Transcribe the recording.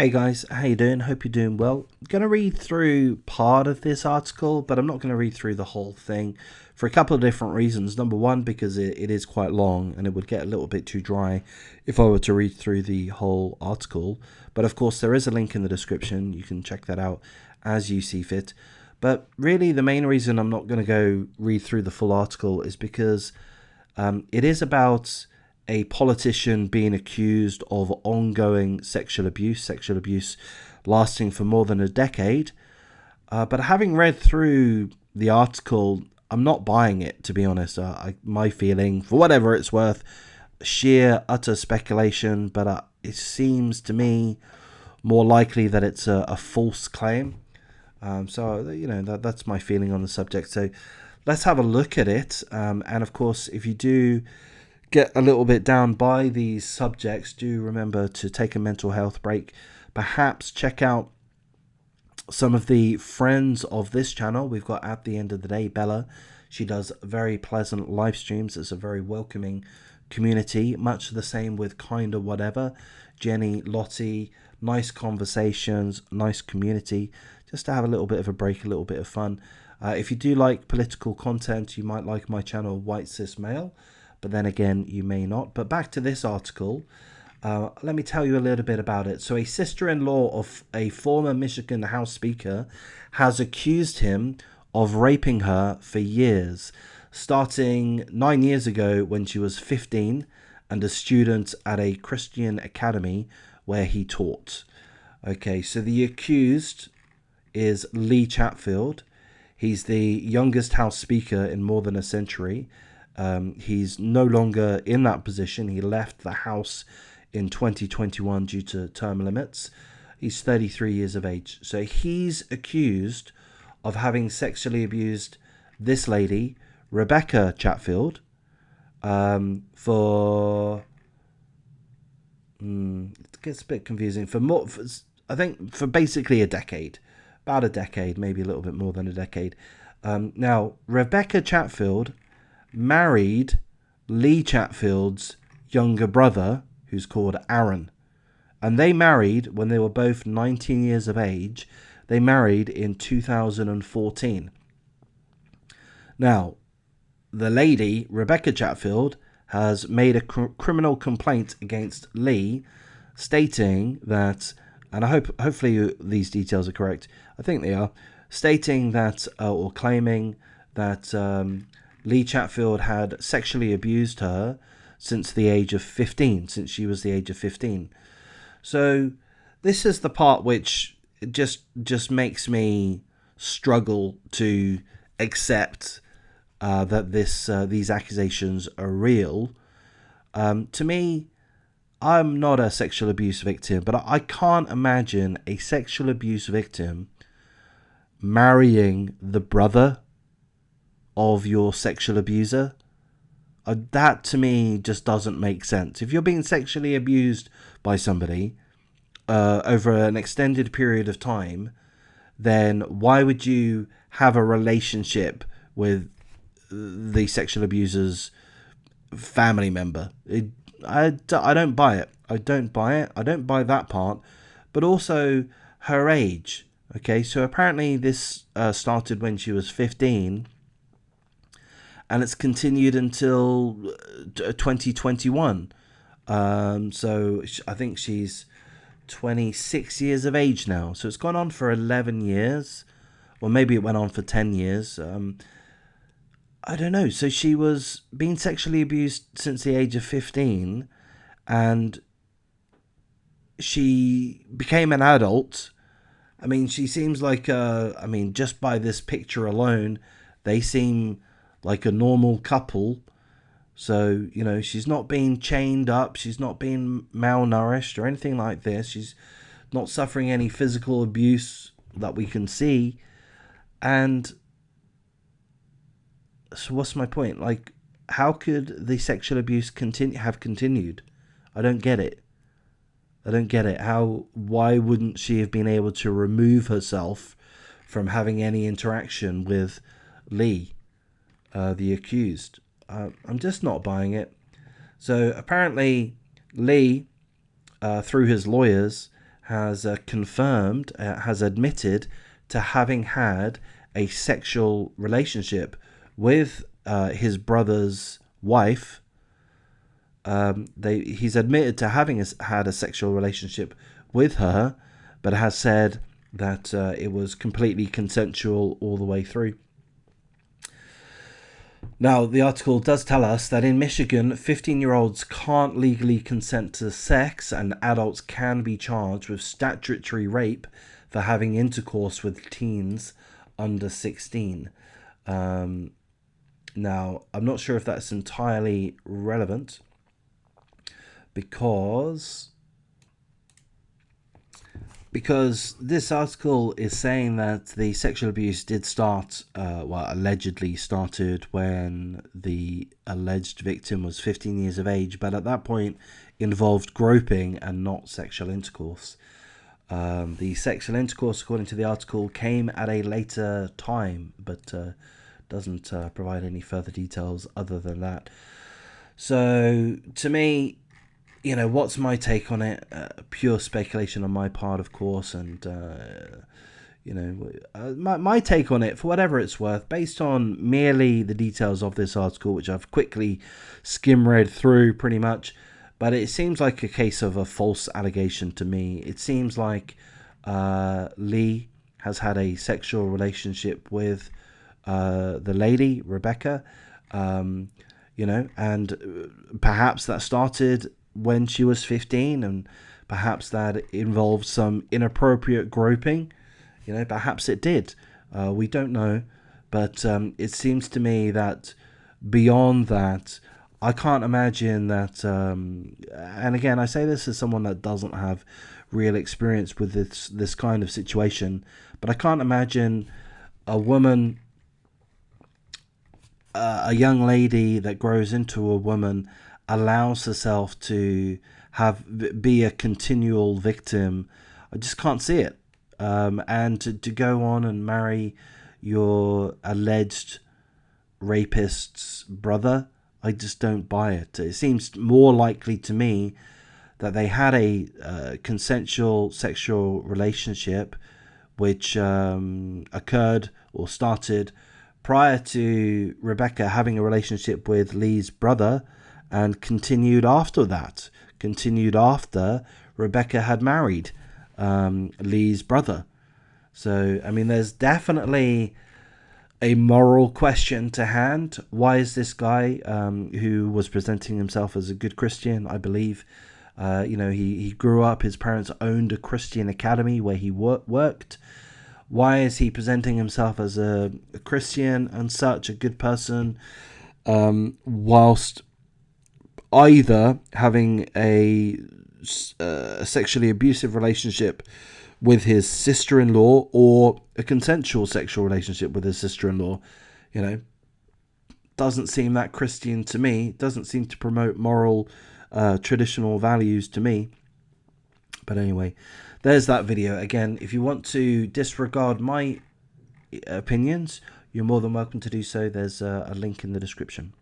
Hey guys, how you doing? Hope you're doing well. I'm going to read through part of this article, but I'm not going to read through the whole thing for a couple of different reasons. Number one, because it is quite long and it would get a little bit too dry if I were to read through the whole article. But of course, there is a link in the description. You can check that out as you see fit. But really, the main reason I'm not going to go read through the full article is because it is about a politician being accused of ongoing sexual abuse lasting for more than a decade. But having read through the article, I'm not buying it, to be honest. My feeling, for whatever it's worth, sheer utter speculation, but it seems to me more likely that it's a false claim. That's my feeling on the subject. So let's have a look at it. And of course, if you do get a little bit down by these subjects, do remember to take a mental health break. Perhaps check out some of the friends of this channel. We've got At the End of the Day, Bella. She does very pleasant live streams. It's a very welcoming community. Much the same with Kinda Whatever. Jenny, Lottie, nice conversations, nice community. Just to have a little bit of a break, a little bit of fun. If you do like political content, you might like my channel, White CIS Male. But then again, you may not. But back to this article. Let me tell you a little bit about it. So a sister-in-law of a former Michigan House Speaker has accused him of raping her for years, starting 9 years ago when she was 15 and a student at a Christian academy where he taught. Okay, so the accused is Lee Chatfield. He's the youngest House Speaker in more than a century. He's no longer in that position. He left the House in 2021 due to term limits. He's 33 years of age. So he's accused of having sexually abused this lady, Rebecca Chatfield, for... it gets a bit confusing. I think for basically a decade. About a decade, maybe a little bit more than a decade. Now, Rebecca Chatfield married Lee Chatfield's younger brother, who's called Aaron. And they married when they were both 19 years of age. They married in 2014. Now, the lady, Rebecca Chatfield, has made a criminal complaint against Lee, stating that, and hopefully these details are correct, I think they are, stating that, or claiming that Lee Chatfield had sexually abused her since the age of 15, since she was the age of 15. So this is the part which just makes me struggle to accept that these accusations are real. To me, I'm not a sexual abuse victim, but I can't imagine a sexual abuse victim marrying the brother of your sexual abuser. That to me just doesn't make sense. If you're being sexually abused by somebody over an extended period of time, then why would you have a relationship with the sexual abuser's family member? I don't buy it. I don't buy it. I don't buy that part. But also her age. Okay, so apparently this started when she was 15. And it's continued until 2021. So I think she's 26 years of age now. So it's gone on for 11 years. Or maybe it went on for 10 years. I don't know. So she was being sexually abused since the age of 15. And she became an adult. I mean, she seems like, just by this picture alone, they seem like a normal couple. So, she's not being chained up. She's not being malnourished or anything like this. She's not suffering any physical abuse that we can see. And so what's my point? Like, how could the sexual abuse have continued? I don't get it. Why wouldn't she have been able to remove herself from having any interaction with Lee, the accused? I'm just not buying it. So apparently Lee, through his lawyers, has confirmed, has admitted to having had a sexual relationship with his brother's wife. He's admitted to having had a sexual relationship with her, but has said that it was completely consensual all the way through. Now, the article does tell us that in Michigan, 15-year-olds can't legally consent to sex, and adults can be charged with statutory rape for having intercourse with teens under 16. Now, I'm not sure if that's entirely relevant, because this article is saying that the sexual abuse did start, allegedly started when the alleged victim was 15 years of age, but at that point involved groping and not sexual intercourse. The sexual intercourse, according to the article, came at a later time, but doesn't provide any further details other than that. So, to me, what's my take on it? Pure speculation on my part, of course, and my take on it, for whatever it's worth, based on merely the details of this article, which I've quickly skim-read through pretty much, but it seems like a case of a false allegation to me. It seems like Lee has had a sexual relationship with the lady, Rebecca, and perhaps that started when she was 15, and perhaps that involved some inappropriate groping. Perhaps it did. We don't know, but it seems to me that beyond that, I can't imagine that. And again, I say this as someone that doesn't have real experience with this kind of situation, but I can't imagine a woman, a young lady that grows into a woman, allows herself to be a continual victim. I just can't see it. And to go on and marry your alleged rapist's brother, I just don't buy it. It seems more likely to me that they had a consensual sexual relationship which occurred or started prior to Rebecca having a relationship with Lee's brother, and continued after Rebecca had married Lee's brother. So, I mean, there's definitely a moral question to hand. Why is this guy, who was presenting himself as a good Christian, I believe, he grew up, his parents owned a Christian academy where he worked. Why is he presenting himself as a Christian and such a good person, whilst either having a sexually abusive relationship with his sister-in-law or a consensual sexual relationship with his sister-in-law? Doesn't seem that Christian to me. Doesn't seem to promote moral, traditional values to me. But anyway, there's that video. Again, if you want to disregard my opinions, you're more than welcome to do so. There's a link in the description.